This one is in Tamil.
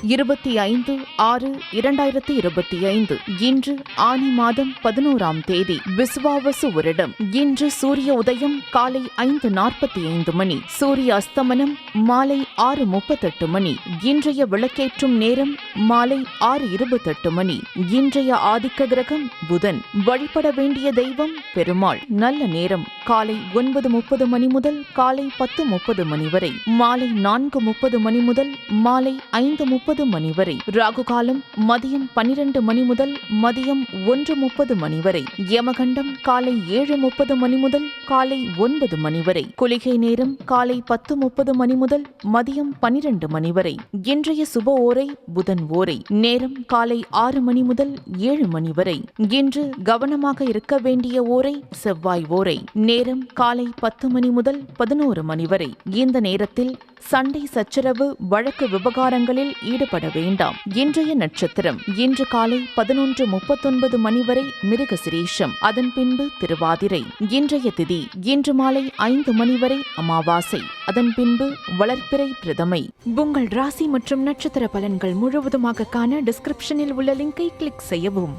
25/6/2025. இன்று ஆனி மாதம் 11ஆம் தேதி. விசுவாவசு வருடம். இன்று சூரிய உதயம் காலை 5:45 மணி. சூரிய அஸ்தமனம் மாலை 6:38 மணி. இன்றைய விளக்கேற்றும் நேரம் மாலை 6:28 மணி. இன்றைய ஆதிக்க கிரகம் புதன். வழிபட வேண்டிய தெய்வம் பெருமாள். நல்ல நேரம் காலை 9:30 மணி முதல் காலை 10:30 மணி வரை. மாலை 4:30 மணி முதல் மாலை 5:30 மணி வரை. ராகு காலம் மதியம் 12 மணி முதல் மதியம் 1:30 மணி வரை. யமகண்டம் காலை 7:30 மணி முதல் காலை 9 மணி வரை. குளிகை நேரம் காலை 10:30 மணி முதல் மதியம் 12 மணி வரை. இன்றைய சுப ஓரை புதன் ஓரை. நேரம் காலை 6 மணி முதல் 7 மணி வரை. இன்று கவனமாக இருக்க வேண்டிய ஓரை செவ்வாய் ஓரை. நேரம் காலை 10 மணி முதல் 11 மணி வரை. இந்த நேரத்தில் சண்டை சச்சரவு வழக்கு விவகாரங்களில் ஈடுபட வேண்டாம். இன்றைய நட்சத்திரம் இன்று காலை 11:39 மணி வரை மிருகசிரீஷம். அதன் பின்பு திருவாதிரை. இன்றைய திதி இன்று மாலை 5 மணி வரை அமாவாசை. அதன் பின்பு வளர்ப்பிறை பிரதமை. உங்கள் ராசி மற்றும் நட்சத்திர பலன்கள் முழுவதுமாக காண டிஸ்கிரிப்ஷனில் உள்ள லிங்கை கிளிக் செய்யவும்.